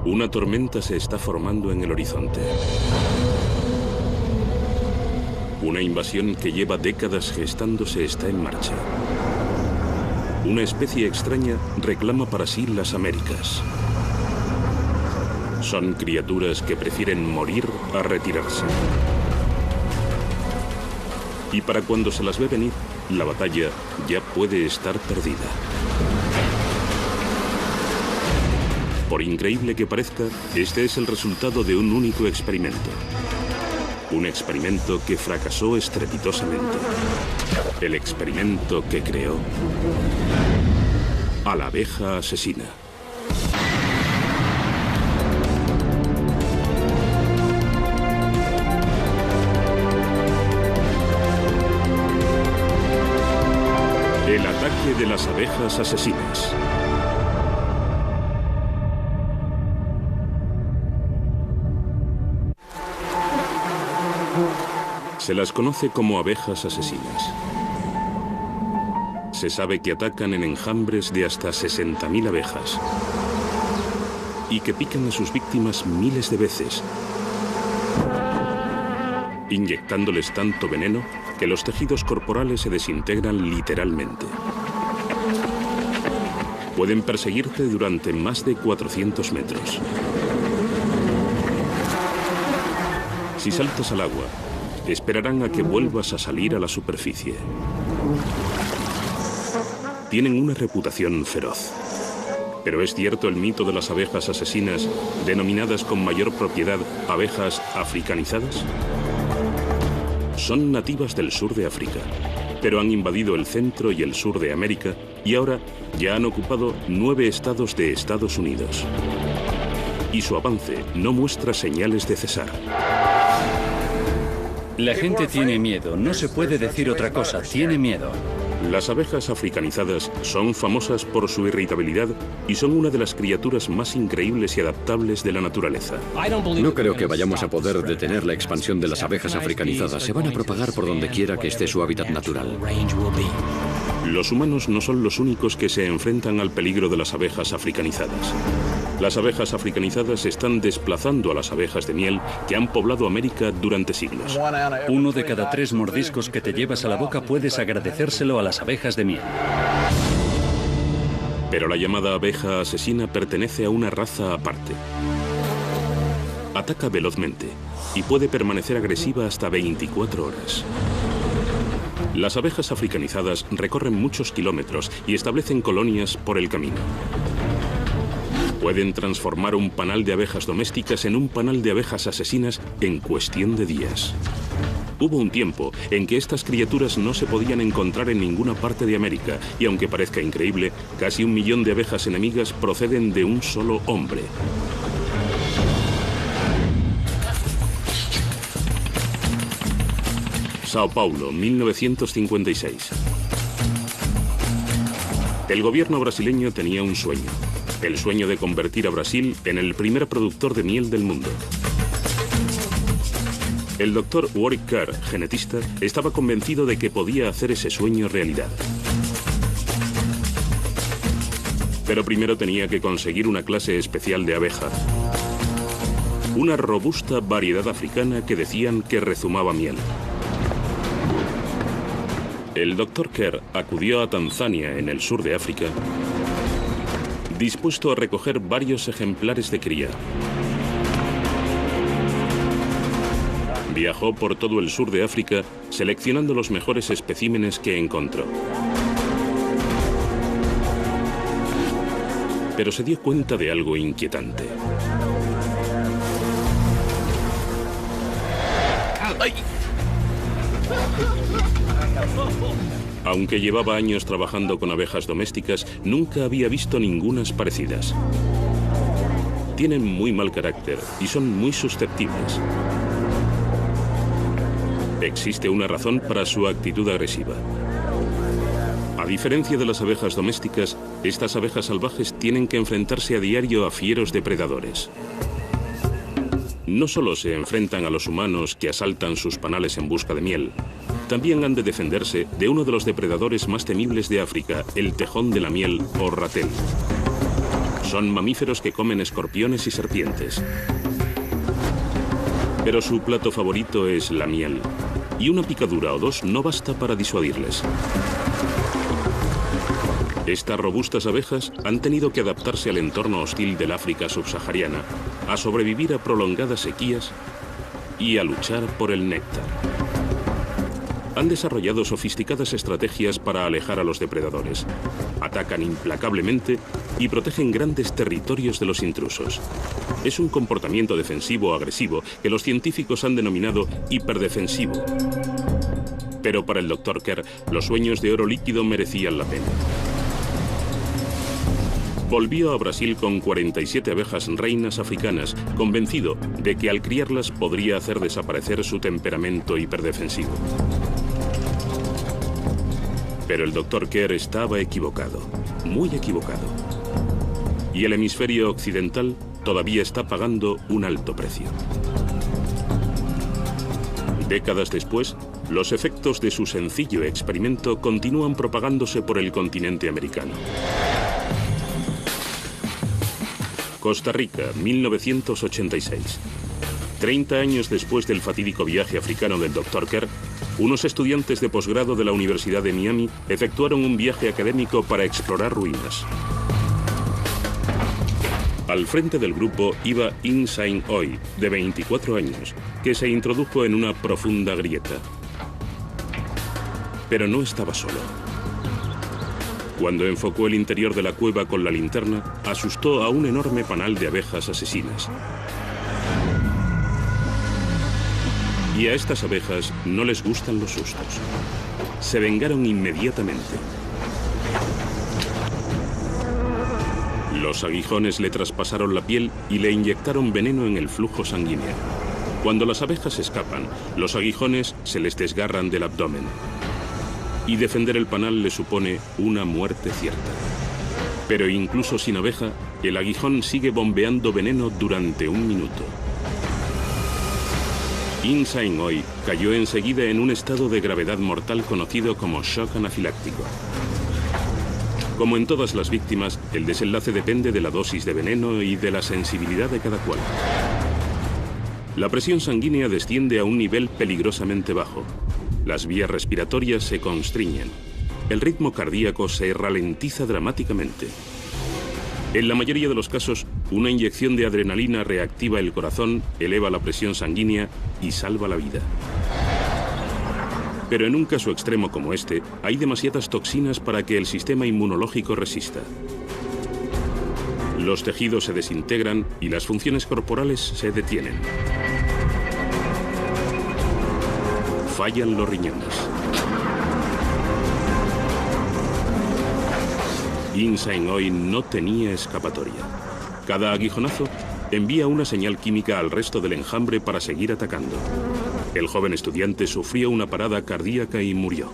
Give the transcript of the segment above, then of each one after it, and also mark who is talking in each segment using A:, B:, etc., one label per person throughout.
A: Una tormenta se está formando en el horizonte. Una invasión que lleva décadas gestándose está en marcha. Una especie extraña reclama para sí las Américas. Son criaturas que prefieren morir a retirarse. Y para cuando se las ve venir, la batalla ya puede estar perdida. Por increíble que parezca, este es el resultado de un único experimento. Un experimento que fracasó estrepitosamente. El experimento que creó a la abeja asesina. El ataque de las abejas asesinas. Se las conoce como abejas asesinas. Se sabe que atacan en enjambres de hasta 60.000 abejas y que pican a sus víctimas miles de veces, inyectándoles tanto veneno que los tejidos corporales se desintegran literalmente. Pueden perseguirte durante más de 400 metros. Si saltas al agua, esperarán a que vuelvas a salir a la superficie. Tienen una reputación feroz. Pero ¿es cierto el mito de las abejas asesinas, denominadas con mayor propiedad abejas africanizadas? Son nativas del sur de África, pero han invadido el centro y el sur de América y ahora ya han ocupado 9 estados de Estados Unidos. Y su avance no muestra señales de cesar.
B: La gente tiene miedo, no se puede decir otra cosa, tiene miedo.
A: Las abejas africanizadas son famosas por su irritabilidad y son una de las criaturas más increíbles y adaptables de la naturaleza.
C: No creo que vayamos a poder detener la expansión de las abejas africanizadas. Se van a propagar por donde quiera que esté su hábitat natural.
A: Los humanos no son los únicos que se enfrentan al peligro de las abejas africanizadas. Las abejas africanizadas están desplazando a las abejas de miel que han poblado América durante siglos.
B: 1 de cada 3 mordiscos que te llevas a la boca puedes agradecérselo a las abejas de miel.
A: Pero la llamada abeja asesina pertenece a una raza aparte. Ataca velozmente y puede permanecer agresiva hasta 24 horas. Las abejas africanizadas recorren muchos kilómetros y establecen colonias por el camino. Pueden transformar un panal de abejas domésticas en un panal de abejas asesinas en cuestión de días. Hubo un tiempo en que estas criaturas no se podían encontrar en ninguna parte de América y aunque parezca increíble, casi 1 millón de abejas enemigas proceden de un solo hombre. Sao Paulo, 1956. El gobierno brasileño tenía un sueño. El sueño de convertir a Brasil en el primer productor de miel del mundo. El doctor Warwick Kerr, genetista, estaba convencido de que podía hacer ese sueño realidad. Pero primero tenía que conseguir una clase especial de abeja. Una robusta variedad africana que decían que rezumaba miel. El doctor Kerr acudió a Tanzania, en el sur de África, dispuesto a recoger varios ejemplares de cría. Viajó por todo el sur de África seleccionando los mejores especímenes que encontró. Pero se dio cuenta de algo inquietante. ¡Ay! Aunque llevaba años trabajando con abejas domésticas, nunca había visto ningunas parecidas. Tienen muy mal carácter y son muy susceptibles. Existe una razón para su actitud agresiva. A diferencia de las abejas domésticas, estas abejas salvajes tienen que enfrentarse a diario a fieros depredadores. No solo se enfrentan a los humanos que asaltan sus panales en busca de miel, también han de defenderse de uno de los depredadores más temibles de África, el tejón de la miel o ratel. Son mamíferos que comen escorpiones y serpientes. Pero su plato favorito es la miel, y una picadura o dos no basta para disuadirles. Estas robustas abejas han tenido que adaptarse al entorno hostil del África subsahariana, a sobrevivir a prolongadas sequías y a luchar por el néctar. Han desarrollado sofisticadas estrategias para alejar a los depredadores. Atacan implacablemente y protegen grandes territorios de los intrusos. Es un comportamiento defensivo agresivo que los científicos han denominado hiperdefensivo. Pero para el Dr. Kerr, los sueños de oro líquido merecían la pena. Volvió a Brasil con 47 abejas reinas africanas, convencido de que al criarlas podría hacer desaparecer su temperamento hiperdefensivo. Pero el Dr. Kerr estaba equivocado, muy equivocado. Y el hemisferio occidental todavía está pagando un alto precio. Décadas después, los efectos de su sencillo experimento continúan propagándose por el continente americano. Costa Rica, 1986. 30 años después del fatídico viaje africano del Dr. Kerr, unos estudiantes de posgrado de la Universidad de Miami efectuaron un viaje académico para explorar ruinas. Al frente del grupo iba In Sain Oi, de 24 años, que se introdujo en una profunda grieta. Pero no estaba solo. Cuando enfocó el interior de la cueva con la linterna, asustó a un enorme panal de abejas asesinas. Y a estas abejas no les gustan los sustos. Se vengaron inmediatamente. Los aguijones le traspasaron la piel y le inyectaron veneno en el flujo sanguíneo. Cuando las abejas escapan, los aguijones se les desgarran del abdomen. Y defender el panal le supone una muerte cierta. Pero incluso sin abeja, el aguijón sigue bombeando veneno durante un minuto. In Sain Oi cayó enseguida en un estado de gravedad mortal conocido como shock anafiláctico. Como en todas las víctimas, el desenlace depende de la dosis de veneno y de la sensibilidad de cada cual. La presión sanguínea desciende a un nivel peligrosamente bajo. Las vías respiratorias se constriñen. El ritmo cardíaco se ralentiza dramáticamente. En la mayoría de los casos, una inyección de adrenalina reactiva el corazón, eleva la presión sanguínea y salva la vida. Pero en un caso extremo como este, hay demasiadas toxinas para que el sistema inmunológico resista. Los tejidos se desintegran y las funciones corporales se detienen. Fallan los riñones. In Sain Oi no tenía escapatoria. Cada aguijonazo envía una señal química al resto del enjambre para seguir atacando. El joven estudiante sufrió una parada cardíaca y murió.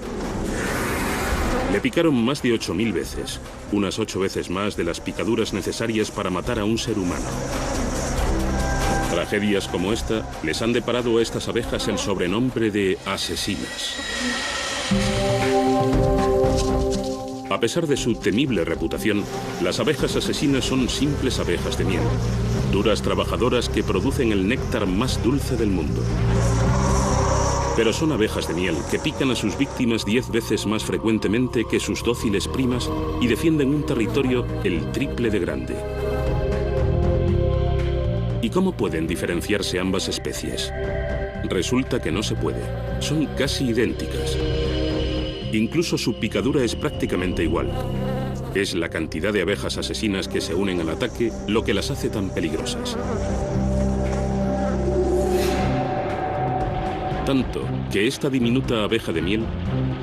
A: Le picaron más de 8.000 veces, unas 8 veces más de las picaduras necesarias para matar a un ser humano. Tragedias como esta les han deparado a estas abejas el sobrenombre de asesinas. A pesar de su temible reputación, las abejas asesinas son simples abejas de miel, duras trabajadoras que producen el néctar más dulce del mundo. Pero son abejas de miel que pican a sus víctimas 10 veces más frecuentemente que sus dóciles primas y defienden un territorio el triple de grande. ¿Y cómo pueden diferenciarse ambas especies? Resulta que no se puede. Son casi idénticas. Incluso su picadura es prácticamente igual. Es la cantidad de abejas asesinas que se unen al ataque lo que las hace tan peligrosas. Tanto que esta diminuta abeja de miel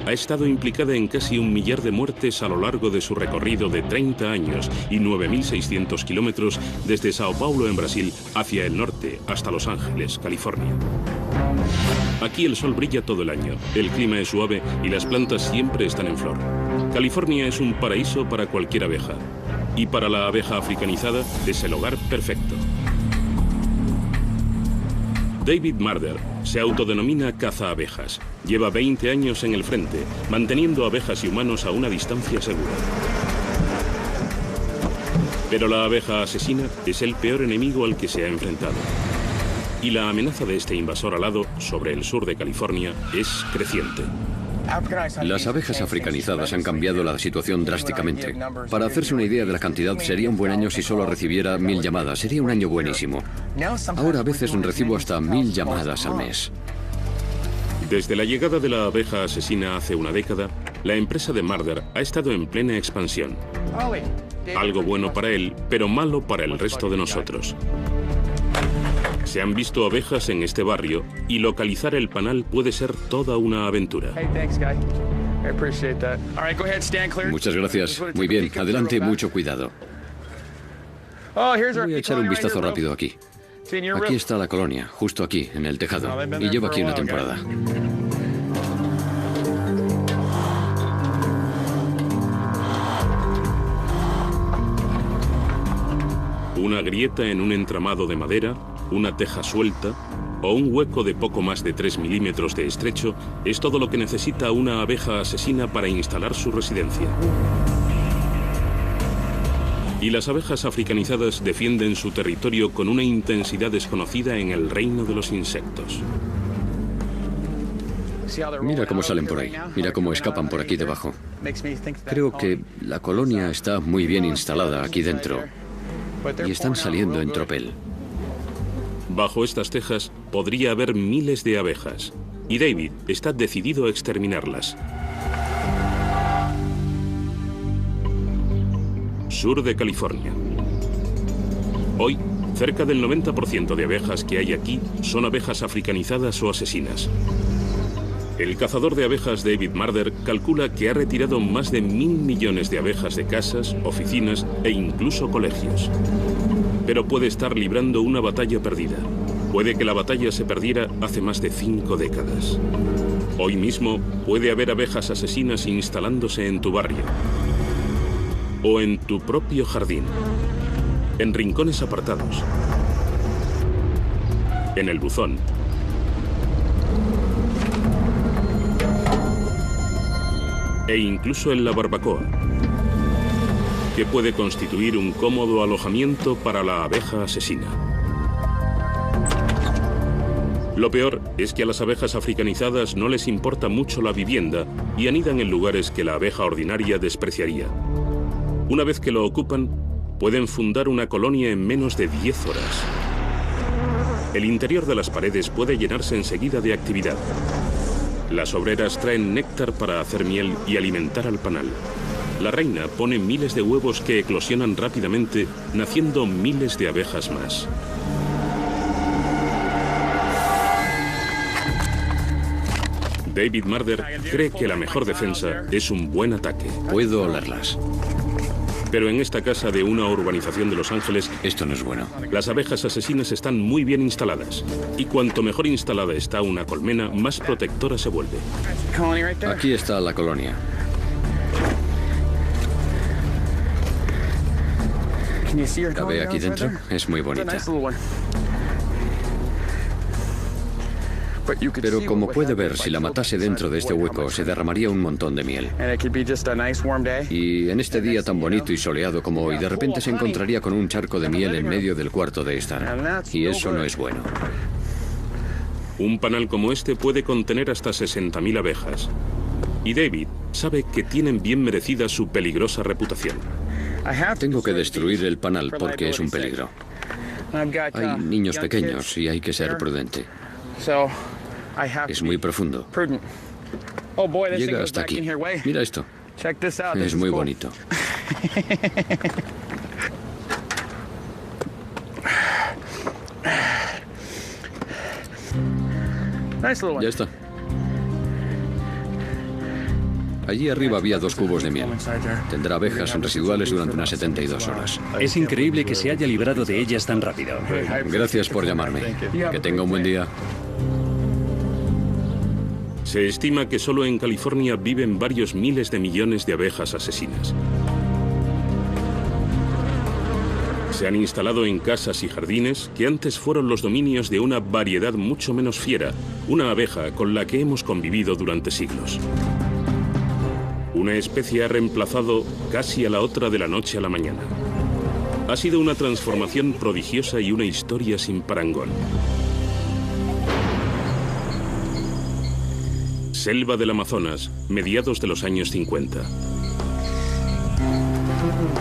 A: ha estado implicada en casi 1 millar de muertes a lo largo de su recorrido de 30 años y 9.600 kilómetros desde Sao Paulo en Brasil hacia el norte hasta Los Ángeles, California. Aquí el sol brilla todo el año, el clima es suave y las plantas siempre están en flor. California es un paraíso para cualquier abeja y para la abeja africanizada es el hogar perfecto. David Marder se autodenomina cazaabejas. Lleva 20 años en el frente, manteniendo abejas y humanos a una distancia segura. Pero la abeja asesina es el peor enemigo al que se ha enfrentado. Y la amenaza de este invasor alado sobre el sur de California es creciente.
C: Las abejas africanizadas han cambiado la situación drásticamente. Para hacerse una idea de la cantidad, sería un buen año si solo recibiera 1000 llamadas. Sería un año buenísimo. Ahora a veces recibo hasta 1000 llamadas al mes.
A: Desde la llegada de la abeja asesina hace una década, la empresa de Marder ha estado en plena expansión. Algo bueno para él, pero malo para el resto de nosotros. Se han visto abejas en este barrio y localizar el panal puede ser toda una aventura.
C: Muchas gracias. Muy bien, adelante, mucho cuidado. Voy a echar un vistazo rápido aquí. Aquí está la colonia, justo aquí, en el tejado. Y llevo aquí una temporada.
A: Una grieta en un entramado de madera, una teja suelta o un hueco de poco más de 3 milímetros de estrecho es todo lo que necesita una abeja asesina para instalar su residencia. Y las abejas africanizadas defienden su territorio con una intensidad desconocida en el reino de los insectos.
C: Mira cómo salen por ahí, mira cómo escapan por aquí debajo. Creo que la colonia está muy bien instalada aquí dentro y están saliendo en tropel.
A: Bajo estas tejas podría haber miles de abejas y David está decidido a exterminarlas. Sur de California. Hoy, cerca del 90% de abejas que hay aquí son abejas africanizadas o asesinas. El cazador de abejas David Marder calcula que ha retirado más de 1000 millones de abejas de casas, oficinas e incluso colegios. Pero puede estar librando una batalla perdida. Puede que la batalla se perdiera hace más de 5 décadas. Hoy mismo puede haber abejas asesinas instalándose en tu barrio. O en tu propio jardín. En rincones apartados. En el buzón. E incluso en la barbacoa, que puede constituir un cómodo alojamiento para la abeja asesina. Lo peor es que a las abejas africanizadas no les importa mucho la vivienda y anidan en lugares que la abeja ordinaria despreciaría. Una vez que lo ocupan, pueden fundar una colonia en menos de 10 horas. El interior de las paredes puede llenarse enseguida de actividad. Las obreras traen néctar para hacer miel y alimentar al panal. La reina pone miles de huevos que eclosionan rápidamente, naciendo miles de abejas más. David Marder cree que la mejor defensa es un buen ataque.
C: Puedo olerlas.
A: Pero en esta casa de una urbanización de Los Ángeles,
C: esto no es bueno.
A: Las abejas asesinas están muy bien instaladas. Y cuanto mejor instalada está una colmena, más protectora se vuelve.
C: Aquí está la colonia. ¿Cabe aquí dentro? Es muy bonita. Pero como puede ver, si la matase dentro de este hueco, se derramaría un montón de miel. Y en este día tan bonito y soleado como hoy, de repente se encontraría con un charco de miel en medio del cuarto de estar. Y eso no es bueno.
A: Un panal como este puede contener hasta 60.000 abejas. Y David sabe que tienen bien merecida su peligrosa reputación.
C: Tengo que destruir el panal porque es un peligro. Hay niños pequeños y hay que ser prudente. Es muy profundo. Llega hasta aquí. Mira esto. Es muy bonito. Ya está. Allí arriba había 2 cubos de miel. Tendrá abejas residuales durante unas 72 horas.
B: Es increíble que se haya librado de ellas tan rápido.
C: Gracias por llamarme. Que tenga un buen día.
A: Se estima que solo en California viven varios miles de millones de abejas asesinas. Se han instalado en casas y jardines que antes fueron los dominios de una variedad mucho menos fiera, una abeja con la que hemos convivido durante siglos. Una especie ha reemplazado casi a la otra de la noche a la mañana. Ha sido una transformación prodigiosa y una historia sin parangón. Selva del Amazonas, mediados de los años 50.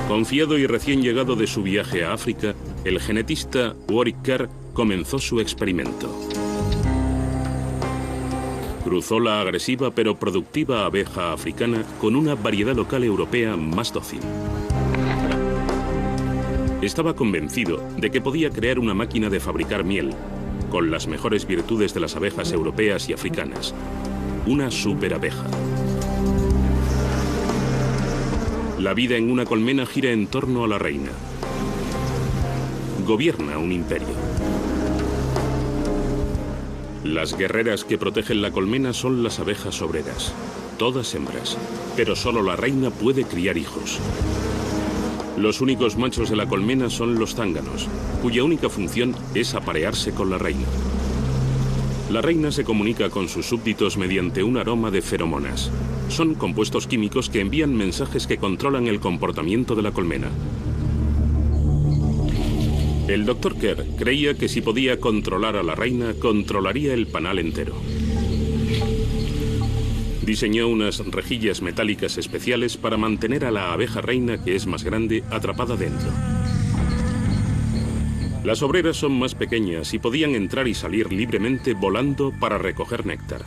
A: Confiado y recién llegado de su viaje a África, el genetista Warwick Kerr comenzó su experimento. Cruzó la agresiva pero productiva abeja africana con una variedad local europea más dócil. Estaba convencido de que podía crear una máquina de fabricar miel, con las mejores virtudes de las abejas europeas y africanas. Una superabeja. La vida en una colmena gira en torno a la reina. Gobierna un imperio. Las guerreras que protegen la colmena son las abejas obreras, todas hembras, pero solo la reina puede criar hijos. Los únicos machos de la colmena son los zánganos, cuya única función es aparearse con la reina. La reina se comunica con sus súbditos mediante un aroma de feromonas. Son compuestos químicos que envían mensajes que controlan el comportamiento de la colmena. El Dr. Kerr creía que si podía controlar a la reina, controlaría el panal entero. Diseñó unas rejillas metálicas especiales para mantener a la abeja reina, que es más grande, atrapada dentro. Las obreras son más pequeñas y podían entrar y salir libremente volando para recoger néctar.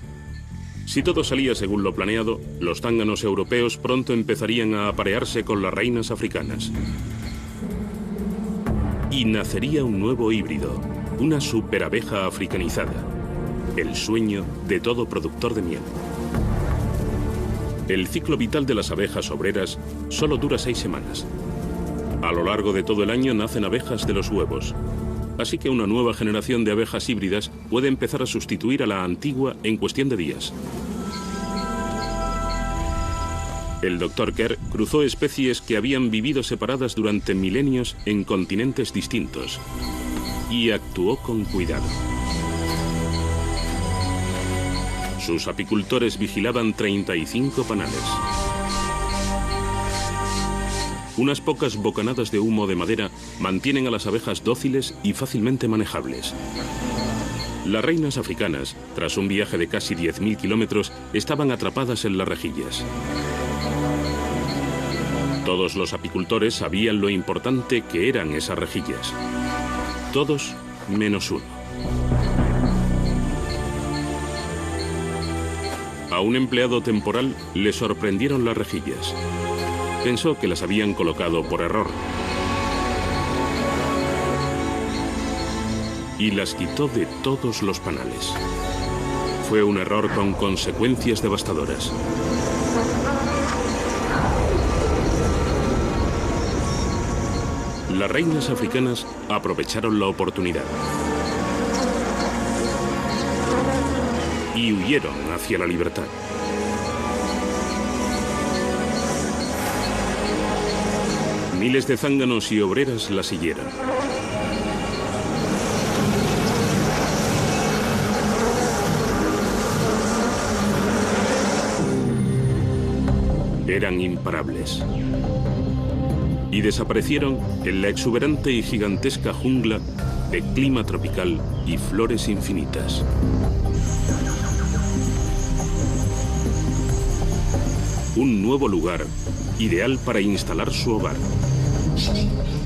A: Si todo salía según lo planeado, los zánganos europeos pronto empezarían a aparearse con las reinas africanas. Y nacería un nuevo híbrido, una superabeja africanizada, el sueño de todo productor de miel. El ciclo vital de las abejas obreras solo dura 6 semanas. A lo largo de todo el año nacen abejas de los huevos, así que una nueva generación de abejas híbridas puede empezar a sustituir a la antigua en cuestión de días. El Dr. Kerr cruzó especies que habían vivido separadas durante milenios en continentes distintos y actuó con cuidado. Sus apicultores vigilaban 35 panales. Unas pocas bocanadas de humo de madera mantienen a las abejas dóciles y fácilmente manejables. Las reinas africanas, tras un viaje de casi 10.000 kilómetros, estaban atrapadas en las rejillas. Todos los apicultores sabían lo importante que eran esas rejillas. Todos menos uno. A un empleado temporal le sorprendieron las rejillas. Pensó que las habían colocado por error. Y las quitó de todos los panales. Fue un error con consecuencias devastadoras. Las reinas africanas aprovecharon la oportunidad y huyeron hacia la libertad. Miles de zánganos y obreras la siguieron. Eran imparables. Y desaparecieron en la exuberante y gigantesca jungla de clima tropical y flores infinitas. Un nuevo lugar, ideal para instalar su hogar.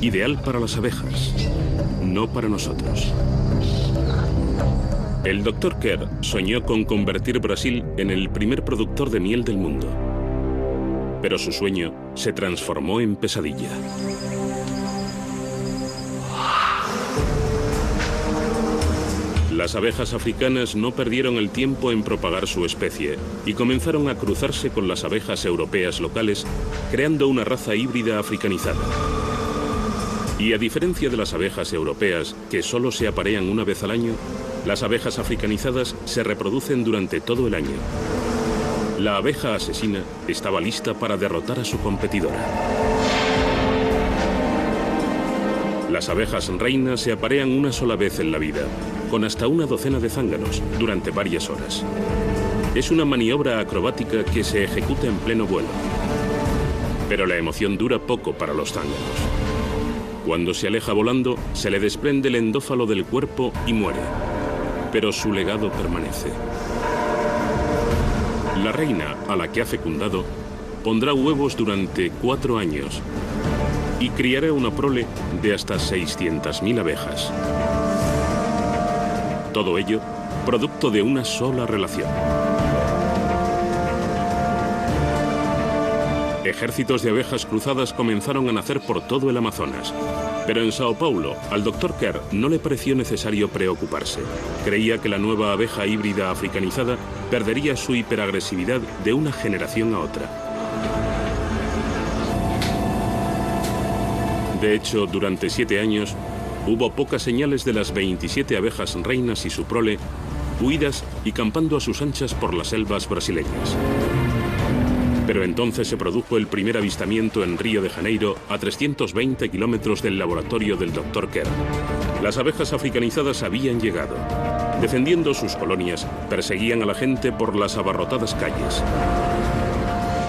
A: Ideal para las abejas, no para nosotros. El Dr. Kerr soñó con convertir Brasil en el primer productor de miel del mundo. Pero su sueño se transformó en pesadilla. Las abejas africanas no perdieron el tiempo en propagar su especie y comenzaron a cruzarse con las abejas europeas locales, creando una raza híbrida africanizada. Y a diferencia de las abejas europeas, que solo se aparean una vez al año, las abejas africanizadas se reproducen durante todo el año. La abeja asesina estaba lista para derrotar a su competidora. Las abejas reinas se aparean una sola vez en la vida, con hasta una docena de zánganos, durante varias horas. Es una maniobra acrobática que se ejecuta en pleno vuelo. Pero la emoción dura poco para los zánganos. Cuando se aleja volando, se le desprende el endófalo del cuerpo y muere. Pero su legado permanece. La reina, a la que ha fecundado, pondrá huevos durante 4 años y criará una prole de hasta 600.000 abejas. Todo ello producto de una sola relación. Ejércitos de abejas cruzadas comenzaron a nacer por todo el Amazonas. Pero en Sao Paulo, al Dr. Kerr no le pareció necesario preocuparse. Creía que la nueva abeja híbrida africanizada perdería su hiperagresividad de una generación a otra. De hecho, durante 7 años, hubo pocas señales de las 27 abejas reinas y su prole, huidas y campando a sus anchas por las selvas brasileñas. Pero entonces se produjo el primer avistamiento en Río de Janeiro, a 320 kilómetros del laboratorio del Dr. Kerr. Las abejas africanizadas habían llegado. Defendiendo sus colonias, perseguían a la gente por las abarrotadas calles.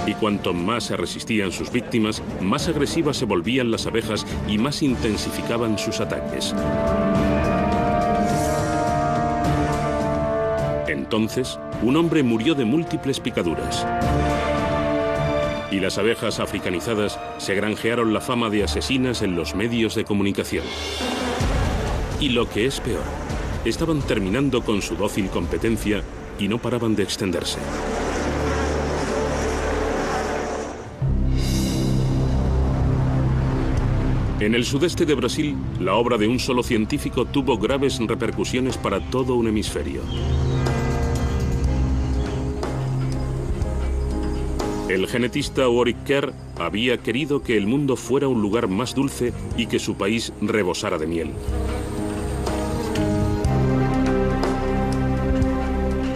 A: Y cuanto más se resistían sus víctimas, más agresivas se volvían las abejas y más intensificaban sus ataques. Entonces, un hombre murió de múltiples picaduras. Y las abejas africanizadas se granjearon la fama de asesinas en los medios de comunicación. Y lo que es peor, estaban terminando con su dócil competencia y no paraban de extenderse. En el sudeste de Brasil, la obra de un solo científico tuvo graves repercusiones para todo un hemisferio. El genetista Warwick Kerr había querido que el mundo fuera un lugar más dulce y que su país rebosara de miel.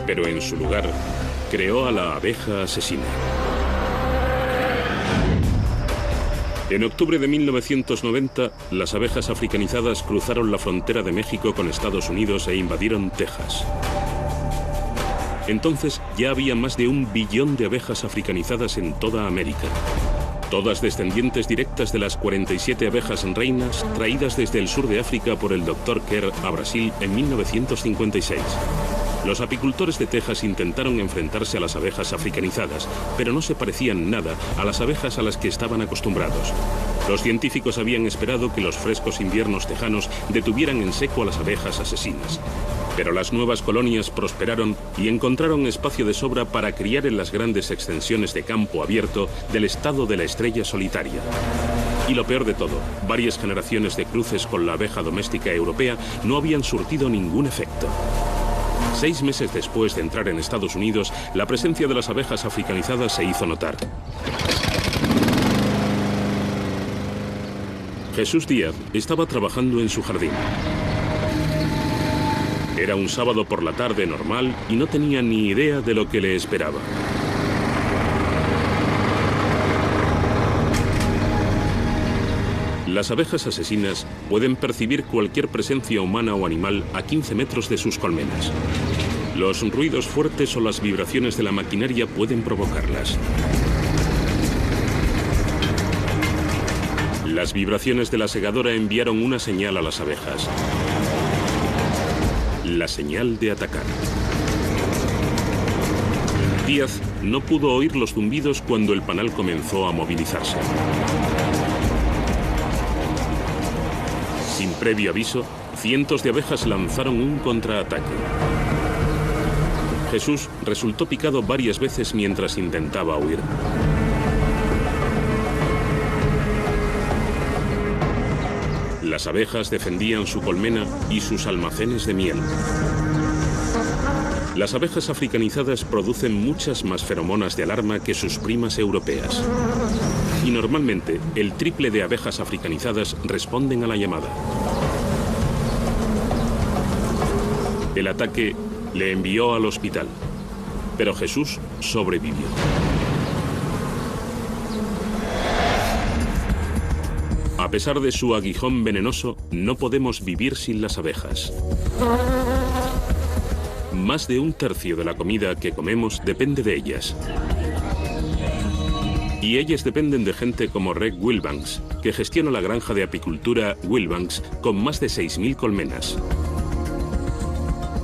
A: Pero en su lugar, creó a la abeja asesina. En octubre de 1990, las abejas africanizadas cruzaron la frontera de México con Estados Unidos e invadieron Texas. Entonces ya había más de 1 billón de abejas africanizadas en toda América. Todas descendientes directas de las 47 abejas reinas traídas desde el sur de África por el Dr. Kerr a Brasil en 1956. Los apicultores de Texas intentaron enfrentarse a las abejas africanizadas, pero no se parecían nada a las abejas a las que estaban acostumbrados. Los científicos habían esperado que los frescos inviernos tejanos detuvieran en seco a las abejas asesinas. Pero las nuevas colonias prosperaron y encontraron espacio de sobra para criar en las grandes extensiones de campo abierto del estado de la estrella solitaria. Y lo peor de todo, varias generaciones de cruces con la abeja doméstica europea no habían surtido ningún efecto. 6 meses después de entrar en Estados Unidos, la presencia de las abejas africanizadas se hizo notar. Jesús Díaz estaba trabajando en su jardín. Era un sábado por la tarde normal y no tenía ni idea de lo que le esperaba. Las abejas asesinas pueden percibir cualquier presencia humana o animal a 15 metros de sus colmenas. Los ruidos fuertes o las vibraciones de la maquinaria pueden provocarlas. Las vibraciones de la segadora enviaron una señal a las abejas. La señal de atacar. Díaz no pudo oír los zumbidos cuando el panal comenzó a movilizarse. Sin previo aviso, cientos de abejas lanzaron un contraataque. Jesús resultó picado varias veces mientras intentaba huir. Las abejas defendían su colmena y sus almacenes de miel. Las abejas africanizadas producen muchas más feromonas de alarma que sus primas europeas. Y normalmente, el triple de abejas africanizadas responden a la llamada. El ataque le envió al hospital, pero Jesús sobrevivió. A pesar de su aguijón venenoso, no podemos vivir sin las abejas. Más de 1/3 de la comida que comemos depende de ellas. Y ellas dependen de gente como Greg Wilbanks, que gestiona la granja de apicultura Wilbanks con más de 6.000 colmenas.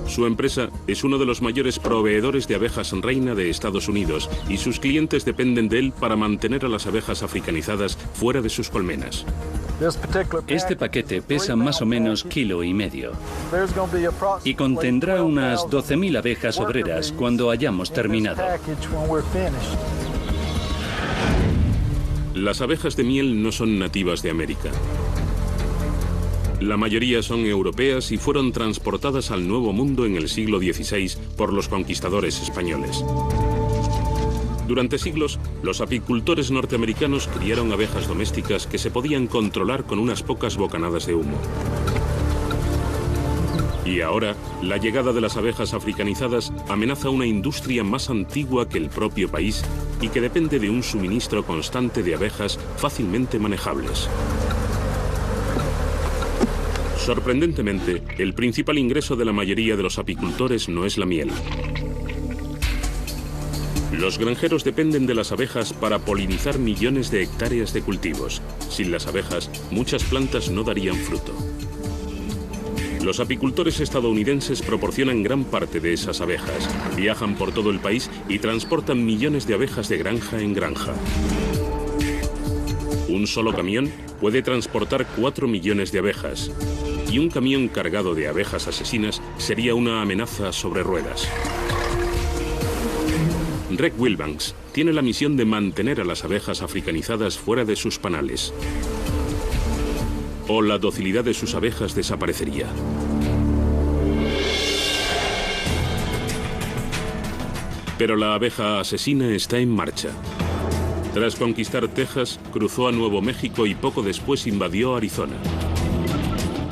A: Su empresa es uno de los mayores proveedores de abejas reina de Estados Unidos y sus clientes dependen de él para mantener a las abejas africanizadas fuera de sus colmenas.
B: Este paquete pesa más o menos 1,5 kilos y contendrá unas 12.000 abejas obreras cuando hayamos terminado.
A: Las abejas de miel no son nativas de América. La mayoría son europeas y fueron transportadas al Nuevo Mundo en el siglo XVI por los conquistadores españoles. Durante siglos, los apicultores norteamericanos criaron abejas domésticas que se podían controlar con unas pocas bocanadas de humo. Y ahora, la llegada de las abejas africanizadas amenaza una industria más antigua que el propio país y que depende de un suministro constante de abejas fácilmente manejables. Sorprendentemente, el principal ingreso de la mayoría de los apicultores no es la miel. Los granjeros dependen de las abejas para polinizar millones de hectáreas de cultivos. Sin las abejas, muchas plantas no darían fruto. Los apicultores estadounidenses proporcionan gran parte de esas abejas, viajan por todo el país y transportan millones de abejas de granja en granja. Un solo camión puede transportar 4 millones de abejas. Y un camión cargado de abejas asesinas sería una amenaza sobre ruedas. Greg Wilbanks tiene la misión de mantener a las abejas africanizadas fuera de sus panales. O la docilidad de sus abejas desaparecería. Pero la abeja asesina está en marcha. Tras conquistar Texas, cruzó a Nuevo México y poco después invadió Arizona.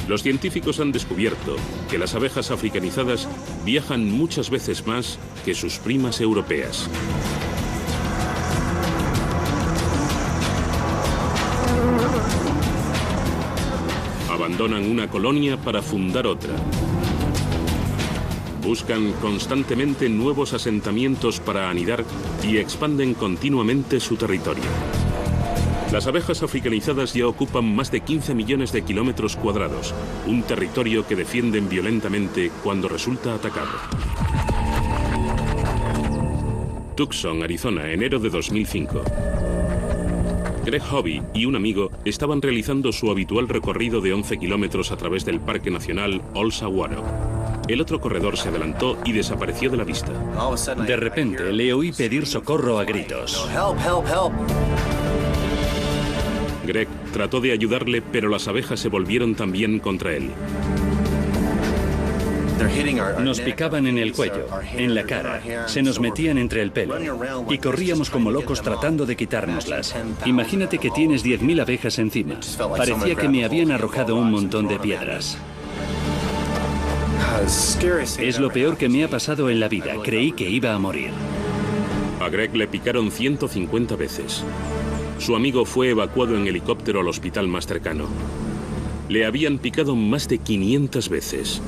A: Los científicos han descubierto que las abejas africanizadas viajan muchas veces más que sus primas europeas. Abandonan una colonia para fundar otra. Buscan constantemente nuevos asentamientos para anidar y expanden continuamente su territorio. Las abejas africanizadas ya ocupan más de 15 millones de kilómetros cuadrados, un territorio que defienden violentamente cuando resulta atacado. Tucson, Arizona, enero de 2005. Greg Hobby y un amigo estaban realizando su habitual recorrido de 11 kilómetros a través del Parque Nacional Old Saguaro. El otro corredor se adelantó y desapareció de la vista.
B: De repente le oí pedir socorro a gritos.
A: Greg trató de ayudarle, pero las abejas se volvieron también contra él.
B: Nos picaban en el cuello, en la cara, se nos metían entre el pelo y corríamos como locos tratando de quitárnoslas. Imagínate que tienes 10.000 abejas encima. Parecía que me habían arrojado un montón de piedras. Es lo peor que me ha pasado en la vida. Creí que iba a morir.
A: A Greg le picaron 150 veces. Su amigo fue evacuado en helicóptero al hospital más cercano. Le habían picado más de 500 veces.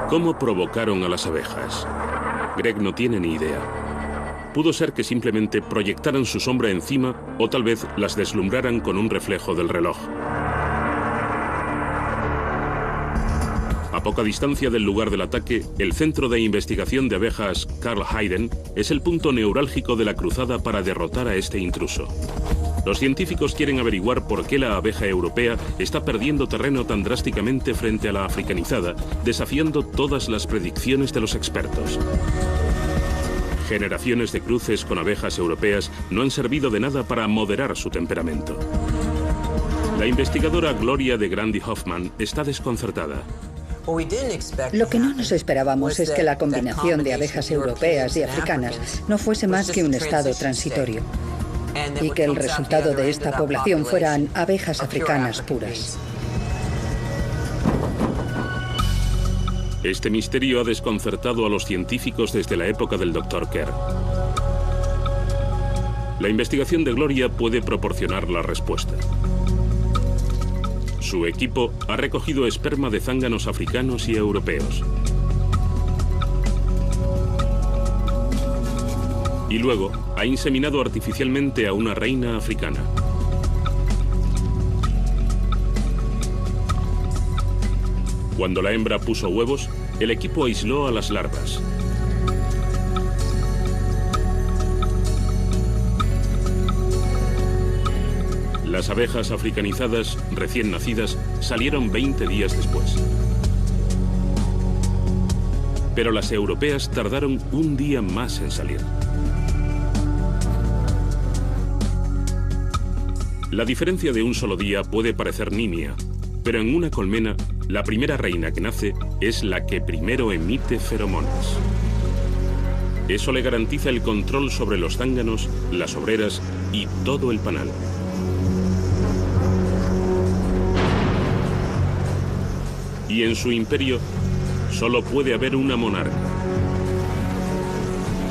A: ¿Cómo provocaron a las abejas? Greg no tiene ni idea. Pudo ser que simplemente proyectaran su sombra encima o tal vez las deslumbraran con un reflejo del reloj. A poca distancia del lugar del ataque, el Centro de Investigación de Abejas Carl Hayden es el punto neurálgico de la cruzada para derrotar a este intruso. Los científicos quieren averiguar por qué la abeja europea está perdiendo terreno tan drásticamente frente a la africanizada, desafiando todas las predicciones de los expertos. Generaciones de cruces con abejas europeas no han servido de nada para moderar su temperamento. La investigadora Gloria de Grandi Hoffman está desconcertada.
D: Lo que no nos esperábamos es que la combinación de abejas europeas y africanas no fuese más que un estado transitorio y que el resultado de esta población fueran abejas africanas puras.
A: Este misterio ha desconcertado a los científicos desde la época del Dr. Kerr. La investigación de Gloria puede proporcionar la respuesta. Su equipo ha recogido esperma de zánganos africanos y europeos. Y luego ha inseminado artificialmente a una reina africana. Cuando la hembra puso huevos, el equipo aisló a las larvas. Las abejas africanizadas, recién nacidas, salieron 20 días después. Pero las europeas tardaron un día más en salir. La diferencia de un solo día puede parecer nimia, pero en una colmena, la primera reina que nace es la que primero emite feromonas. Eso le garantiza el control sobre los zánganos, las obreras y todo el panal. Y en su imperio solo puede haber una monarca.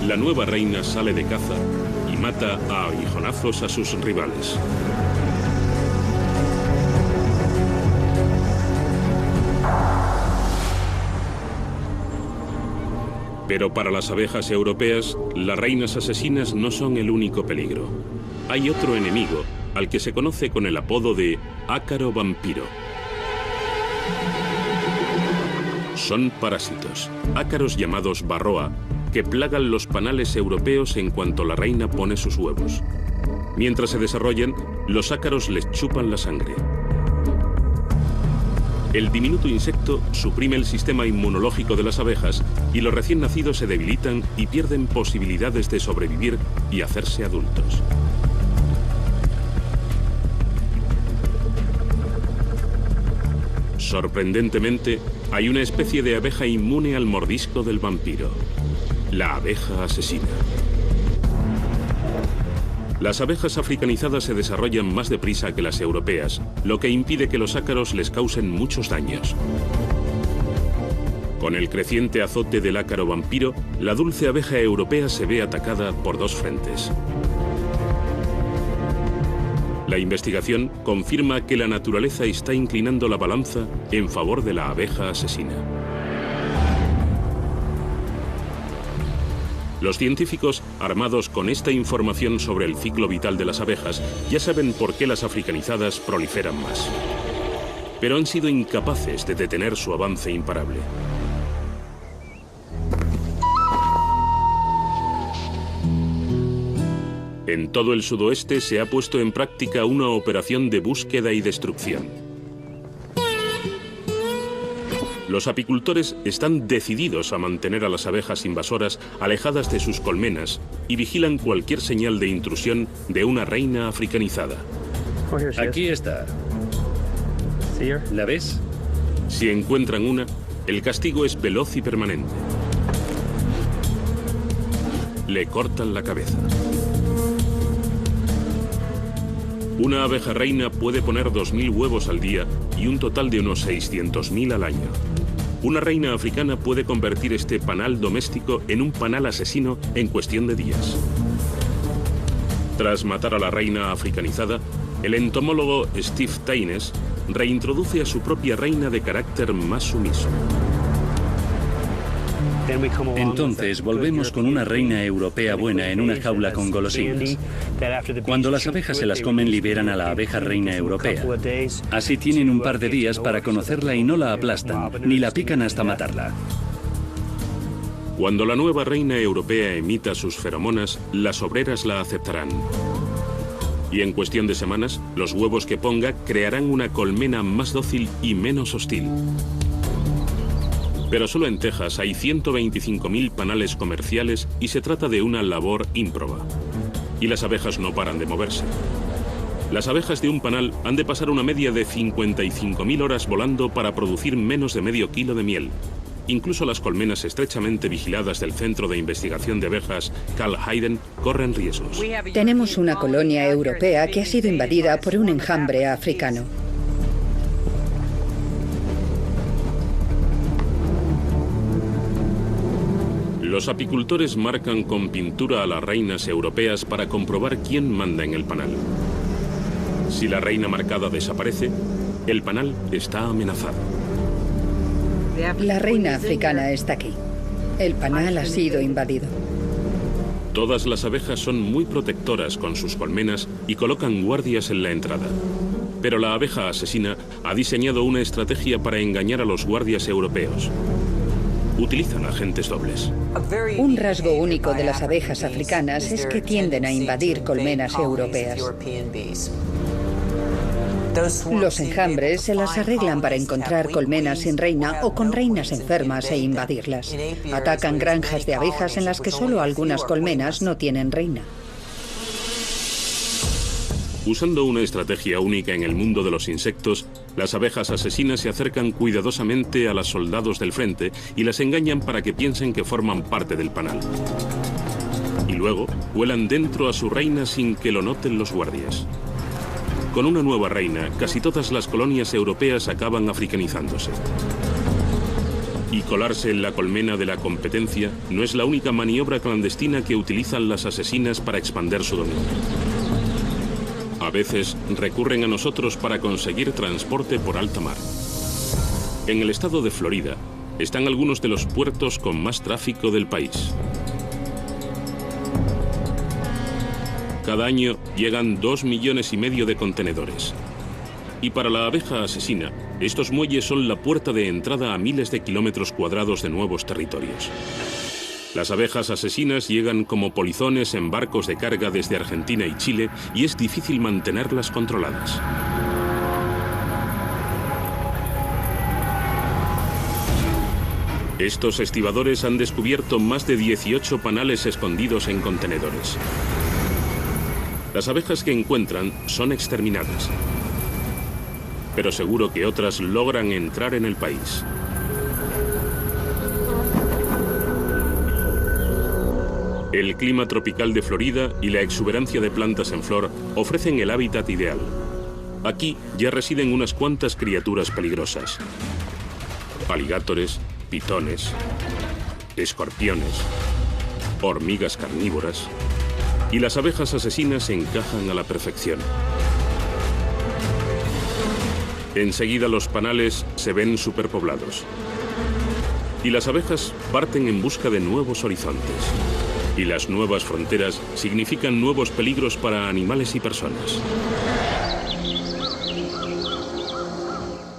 A: La nueva reina sale de caza y mata a aguijonazos a sus rivales. Pero para las abejas europeas, las reinas asesinas no son el único peligro. Hay otro enemigo al que se conoce con el apodo de ácaro vampiro. Son parásitos, ácaros llamados varroa, que plagan los panales europeos en cuanto la reina pone sus huevos. Mientras se desarrollan, los ácaros les chupan la sangre. El diminuto insecto suprime el sistema inmunológico de las abejas y los recién nacidos se debilitan y pierden posibilidades de sobrevivir y hacerse adultos. Sorprendentemente, hay una especie de abeja inmune al mordisco del vampiro, la abeja asesina. Las abejas africanizadas se desarrollan más deprisa que las europeas, lo que impide que los ácaros les causen muchos daños. Con el creciente azote del ácaro vampiro, la dulce abeja europea se ve atacada por dos frentes. La investigación confirma que la naturaleza está inclinando la balanza en favor de la abeja asesina. Los científicos, armados con esta información sobre el ciclo vital de las abejas, ya saben por qué las africanizadas proliferan más. Pero han sido incapaces de detener su avance imparable. En todo el sudoeste se ha puesto en práctica una operación de búsqueda y destrucción. Los apicultores están decididos a mantener a las abejas invasoras alejadas de sus colmenas y vigilan cualquier señal de intrusión de una reina africanizada.
B: Aquí está. ¿La ves?
A: Si encuentran una, el castigo es veloz y permanente. Le cortan la cabeza. Una abeja reina puede poner 2.000 huevos al día y un total de unos 600.000 al año. Una reina africana puede convertir este panal doméstico en un panal asesino en cuestión de días. Tras matar a la reina africanizada, el entomólogo Steve Taines reintroduce a su propia reina de carácter más sumiso.
B: Entonces volvemos con una reina europea buena en una jaula con golosinas. Cuando las abejas se las comen, liberan a la abeja reina europea. Así tienen un par de días para conocerla y no la aplastan, ni la pican hasta matarla.
A: Cuando la nueva reina europea emita sus feromonas, las obreras la aceptarán. Y en cuestión de semanas, los huevos que ponga crearán una colmena más dócil y menos hostil. Pero solo en Texas hay 125.000 panales comerciales y se trata de una labor ímproba. Y las abejas no paran de moverse. Las abejas de un panal han de pasar una media de 55.000 horas volando para producir menos de medio kilo de miel. Incluso las colmenas estrechamente vigiladas del Centro de Investigación de Abejas Carl Hayden corren riesgos.
D: Tenemos una colonia europea que ha sido invadida por un enjambre africano.
A: Los apicultores marcan con pintura a las reinas europeas para comprobar quién manda en el panal. Si la reina marcada desaparece, el panal está amenazado.
D: La reina africana está aquí. El panal ha sido invadido.
A: Todas las abejas son muy protectoras con sus colmenas y colocan guardias en la entrada. Pero la abeja asesina ha diseñado una estrategia para engañar a los guardias europeos. Utilizan agentes dobles.
D: Un rasgo único de las abejas africanas es que tienden a invadir colmenas europeas. Los enjambres se las arreglan para encontrar colmenas sin reina o con reinas enfermas e invadirlas. Atacan granjas de abejas en las que solo algunas colmenas no tienen reina.
A: Usando una estrategia única en el mundo de los insectos, las abejas asesinas se acercan cuidadosamente a los soldados del frente y las engañan para que piensen que forman parte del panal. Y luego vuelan dentro a su reina sin que lo noten los guardias. Con una nueva reina, casi todas las colonias europeas acaban africanizándose. Y colarse en la colmena de la competencia no es la única maniobra clandestina que utilizan las asesinas para expandir su dominio. A veces recurren a nosotros para conseguir transporte por alta mar. En el estado de Florida están algunos de los puertos con más tráfico del país. Cada año llegan 2,5 millones de contenedores. Y para la abeja asesina, estos muelles son la puerta de entrada a miles de kilómetros cuadrados de nuevos territorios. Las abejas asesinas llegan como polizones en barcos de carga desde Argentina y Chile y es difícil mantenerlas controladas. Estos estibadores han descubierto más de 18 panales escondidos en contenedores. Las abejas que encuentran son exterminadas, pero seguro que otras logran entrar en el país. El clima tropical de Florida y la exuberancia de plantas en flor ofrecen el hábitat ideal. Aquí ya residen unas cuantas criaturas peligrosas: aligátores, pitones, escorpiones, hormigas carnívoras. Y las abejas asesinas encajan a la perfección. Enseguida los panales se ven superpoblados. Y las abejas parten en busca de nuevos horizontes. Y las nuevas fronteras significan nuevos peligros para animales y personas.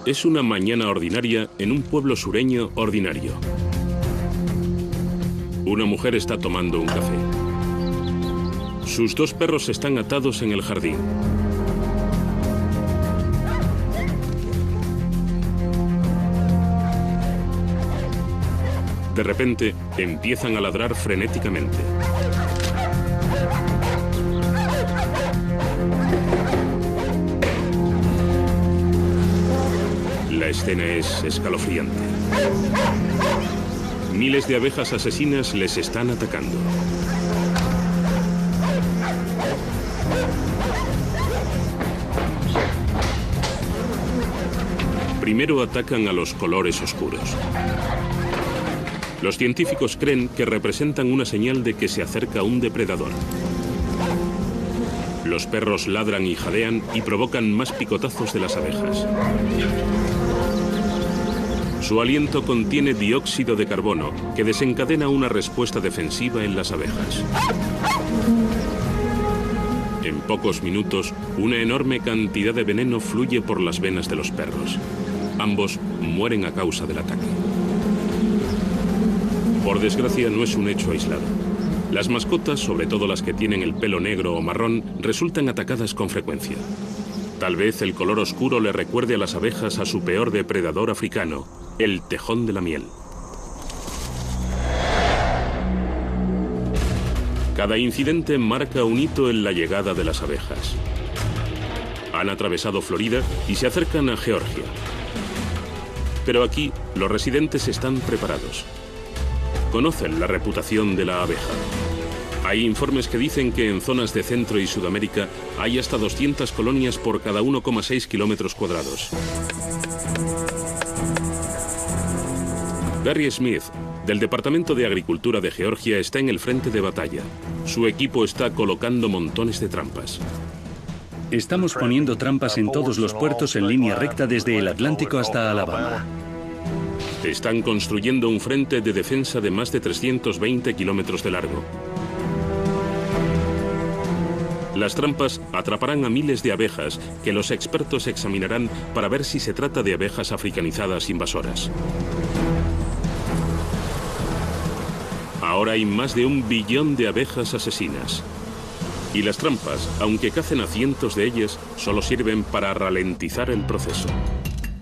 A: Es una mañana ordinaria en un pueblo sureño ordinario. Una mujer está tomando un café. Sus 2 perros están atados en el jardín. De repente, empiezan a ladrar frenéticamente. La escena es escalofriante. Miles de abejas asesinas les están atacando. Primero atacan a los colores oscuros. Los científicos creen que representan una señal de que se acerca un depredador. Los perros ladran y jadean y provocan más picotazos de las abejas. Su aliento contiene dióxido de carbono, que desencadena una respuesta defensiva en las abejas. En pocos minutos, una enorme cantidad de veneno fluye por las venas de los perros. Ambos mueren a causa del ataque. Por desgracia, no es un hecho aislado. Las mascotas, sobre todo las que tienen el pelo negro o marrón, resultan atacadas con frecuencia. Tal vez el color oscuro le recuerde a las abejas a su peor depredador africano, el tejón de la miel. Cada incidente marca un hito en la llegada de las abejas. Han atravesado Florida y se acercan a Georgia. Pero aquí, los residentes están preparados. Conocen la reputación de la abeja. Hay informes que dicen que en zonas de Centro y Sudamérica hay hasta 200 colonias por cada 1,6 kilómetros cuadrados. Barry Smith, del Departamento de Agricultura de Georgia, está en el frente de batalla. Su equipo está colocando montones de trampas.
B: Estamos poniendo trampas en todos los puertos en línea recta desde el Atlántico hasta Alabama.
A: Están construyendo un frente de defensa de más de 320 kilómetros de largo. Las trampas atraparán a miles de abejas que los expertos examinarán para ver si se trata de abejas africanizadas invasoras. Ahora hay más de 1 billón de abejas asesinas. Y las trampas, aunque cacen a cientos de ellas, solo sirven para ralentizar el proceso.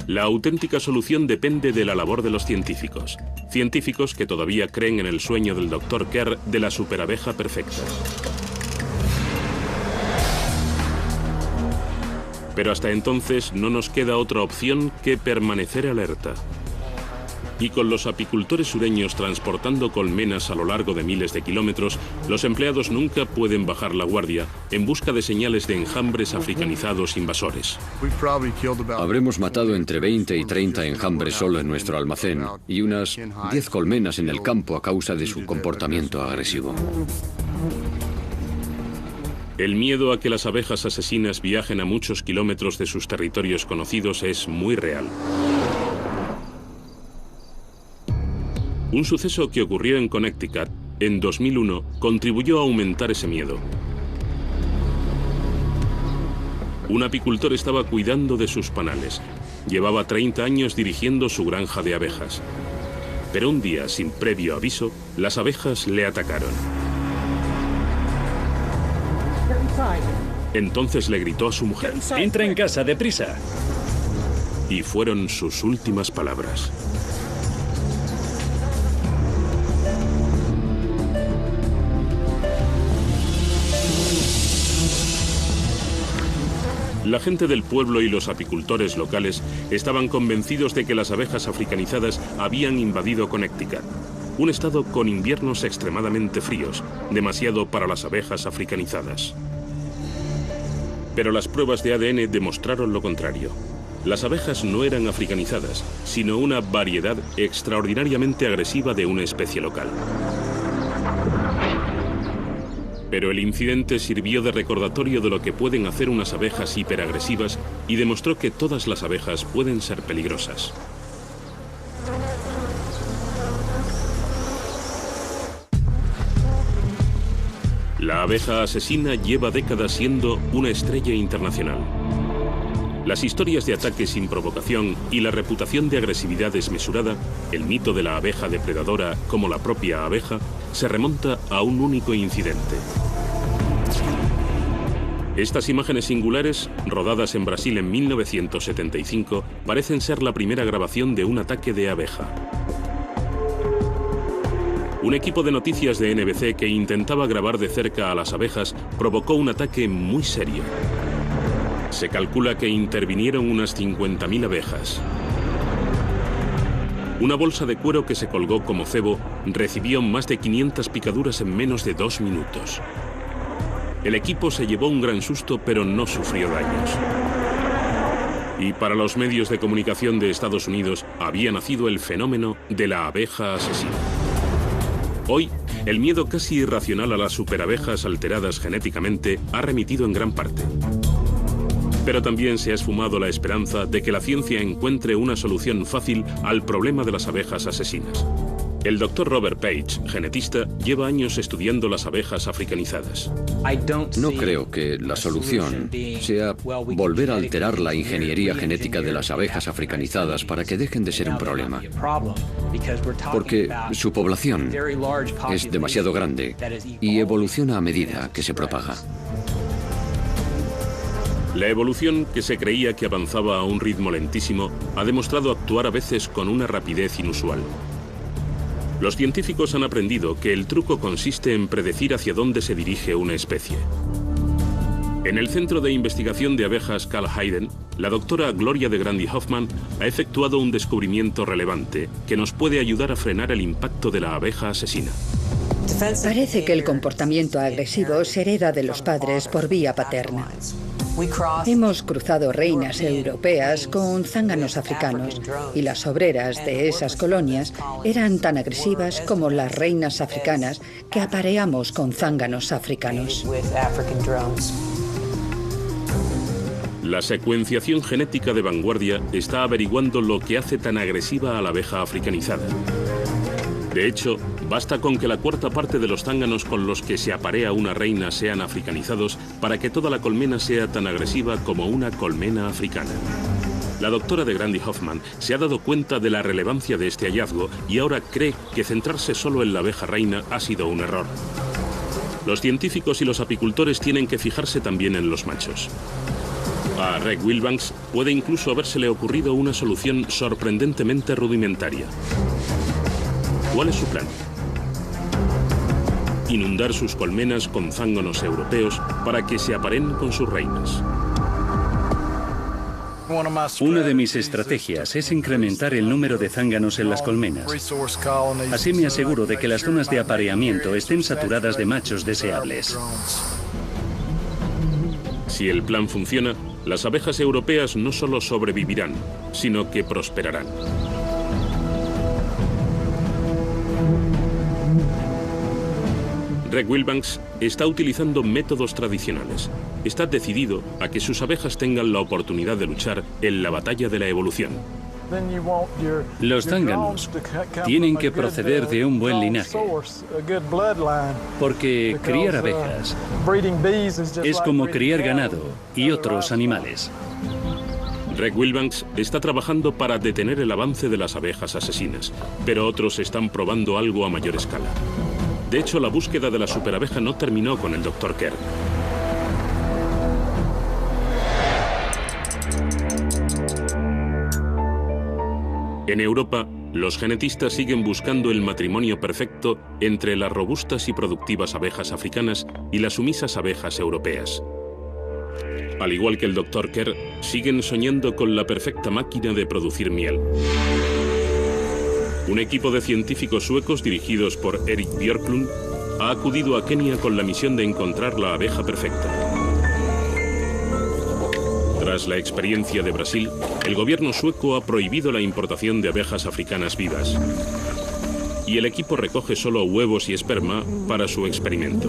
A: La auténtica solución depende de la labor de los científicos. Científicos que todavía creen en el sueño del Dr. Kerr de la superabeja perfecta. Pero hasta entonces no nos queda otra opción que permanecer alerta. Y con los apicultores sureños transportando colmenas a lo largo de miles de kilómetros, los empleados nunca pueden bajar la guardia en busca de señales de enjambres africanizados invasores.
C: Habremos matado entre 20 y 30 enjambres solo en nuestro almacén y unas 10 colmenas en el campo a causa de su comportamiento agresivo.
A: El miedo a que las abejas asesinas viajen a muchos kilómetros de sus territorios conocidos es muy real. Un suceso que ocurrió en Connecticut en 2001 contribuyó a aumentar ese miedo. Un apicultor estaba cuidando de sus panales. Llevaba 30 años dirigiendo su granja de abejas. Pero un día, sin previo aviso, las abejas le atacaron. Entonces le gritó a su mujer:
B: ¡Entra en casa, deprisa!
A: Y fueron sus últimas palabras. La gente del pueblo y los apicultores locales estaban convencidos de que las abejas africanizadas habían invadido Connecticut, un estado con inviernos extremadamente fríos, demasiado para las abejas africanizadas. Pero las pruebas de ADN demostraron lo contrario. Las abejas no eran africanizadas, sino una variedad extraordinariamente agresiva de una especie local. Pero el incidente sirvió de recordatorio de lo que pueden hacer unas abejas hiperagresivas y demostró que todas las abejas pueden ser peligrosas. La abeja asesina lleva décadas siendo una estrella internacional. Las historias de ataques sin provocación y la reputación de agresividad desmesurada, el mito de la abeja depredadora como la propia abeja, se remonta a un único incidente. Estas imágenes singulares, rodadas en Brasil en 1975, parecen ser la primera grabación de un ataque de abeja. Un equipo de noticias de NBC que intentaba grabar de cerca a las abejas provocó un ataque muy serio. Se calcula que intervinieron unas 50.000 abejas. Una bolsa de cuero que se colgó como cebo recibió más de 500 picaduras en menos de 2 minutos. El equipo se llevó un gran susto, pero no sufrió daños. Y para los medios de comunicación de Estados Unidos había nacido el fenómeno de la abeja asesina. Hoy, el miedo casi irracional a las superabejas alteradas genéticamente ha remitido en gran parte. Pero también se ha esfumado la esperanza de que la ciencia encuentre una solución fácil al problema de las abejas asesinas. El Dr. Robert Page, genetista, lleva años estudiando las abejas africanizadas.
C: No creo que la solución sea volver a alterar la ingeniería genética de las abejas africanizadas para que dejen de ser un problema. Porque su población es demasiado grande y evoluciona a medida que se propaga.
A: La evolución, que se creía que avanzaba a un ritmo lentísimo, ha demostrado actuar a veces con una rapidez inusual. Los científicos han aprendido que el truco consiste en predecir hacia dónde se dirige una especie. En el Centro de Investigación de Abejas Carl Hayden, la doctora Gloria de Grandi Hoffman ha efectuado un descubrimiento relevante que nos puede ayudar a frenar el impacto de la abeja asesina.
D: Parece que el comportamiento agresivo se hereda de los padres por vía paterna. Hemos cruzado reinas europeas con zánganos africanos y las obreras de esas colonias eran tan agresivas como las reinas africanas que apareamos con zánganos africanos.
A: La secuenciación genética de vanguardia está averiguando lo que hace tan agresiva a la abeja africanizada. De hecho, Basta con que la cuarta parte de los zánganos con los que se aparea una reina sean africanizados para que toda la colmena sea tan agresiva como una colmena africana. La doctora de Grandi Hoffman se ha dado cuenta de la relevancia de este hallazgo y ahora cree que centrarse solo en la abeja reina ha sido un error. Los científicos y los apicultores tienen que fijarse también en los machos. A Reg Wilbanks puede incluso habérsele ocurrido una solución sorprendentemente rudimentaria. ¿Cuál es su plan? Inundar sus colmenas con zánganos europeos para que se aparen con sus reinas.
B: Una de mis estrategias es incrementar el número de zánganos en las colmenas. Así me aseguro de que las zonas de apareamiento estén saturadas de machos deseables.
A: Si el plan funciona, las abejas europeas no solo sobrevivirán, sino que prosperarán. Reg Wilbanks está utilizando métodos tradicionales. Está decidido a que sus abejas tengan la oportunidad de luchar en la batalla de la evolución.
B: Los zánganos tienen que proceder de un buen linaje, porque criar abejas es como criar ganado y otros animales.
A: Reg Wilbanks está trabajando para detener el avance de las abejas asesinas, pero otros están probando algo a mayor escala. De hecho, la búsqueda de la superabeja no terminó con el Dr. Kerr. En Europa, los genetistas siguen buscando el matrimonio perfecto entre las robustas y productivas abejas africanas y las sumisas abejas europeas. Al igual que el Dr. Kerr, siguen soñando con la perfecta máquina de producir miel. Un equipo de científicos suecos dirigidos por Erik Björklund ha acudido a Kenia con la misión de encontrar la abeja perfecta. Tras la experiencia de Brasil, el gobierno sueco ha prohibido la importación de abejas africanas vivas. Y el equipo recoge solo huevos y esperma para su experimento.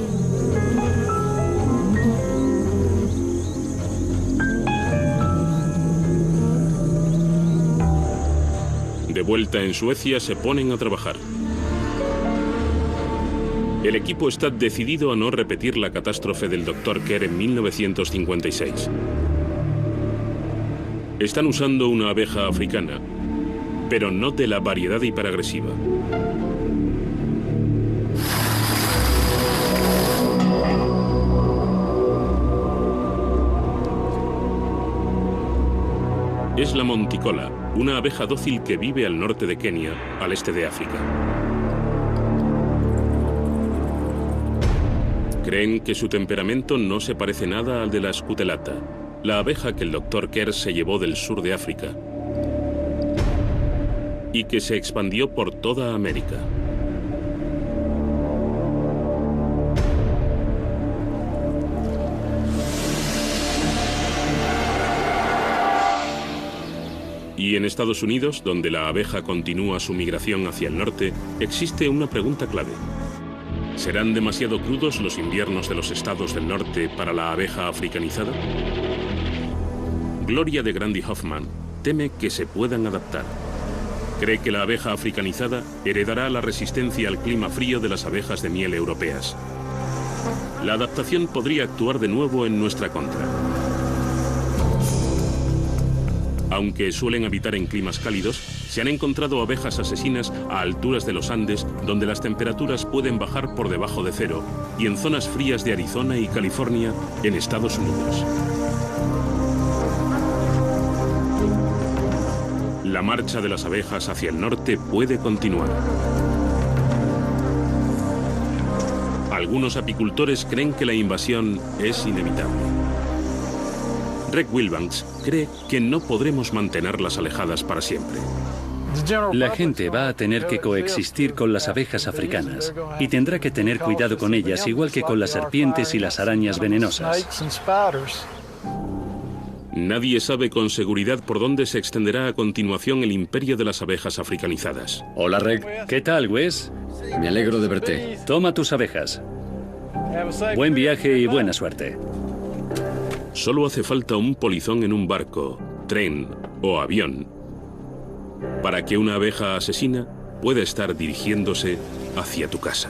A: De vuelta en Suecia, se ponen a trabajar. El equipo está decidido a no repetir la catástrofe del Dr. Kerr en 1956. Están usando una abeja africana, pero no de la variedad hiperagresiva. Es la monticola, una abeja dócil que vive al norte de Kenia, al este de África. Creen que su temperamento no se parece nada al de la scutelata, la abeja que el Dr. Kerr se llevó del sur de África y que se expandió por toda América. Y en Estados Unidos, donde la abeja continúa su migración hacia el norte, existe una pregunta clave. ¿Serán demasiado crudos los inviernos de los estados del norte para la abeja africanizada? Gloria de Grandi Hoffman teme que se puedan adaptar. Cree que la abeja africanizada heredará la resistencia al clima frío de las abejas de miel europeas. La adaptación podría actuar de nuevo en nuestra contra. Aunque suelen habitar en climas cálidos, se han encontrado abejas asesinas a alturas de los Andes, donde las temperaturas pueden bajar por debajo de cero, y en zonas frías de Arizona y California, en Estados Unidos. La marcha de las abejas hacia el norte puede continuar. Algunos apicultores creen que la invasión es inevitable. Reg Wilbanks cree que no podremos mantenerlas alejadas para siempre.
B: La gente va a tener que coexistir con las abejas africanas y tendrá que tener cuidado con ellas, igual que con las serpientes y las arañas venenosas.
A: Nadie sabe con seguridad por dónde se extenderá a continuación el imperio de las abejas africanizadas.
C: Hola, Reg.
B: ¿Qué tal, Wes?
C: Me alegro de verte.
B: Toma tus abejas. Buen viaje y buena suerte.
A: Solo hace falta un polizón en un barco, tren o avión para que una abeja asesina pueda estar dirigiéndose hacia tu casa.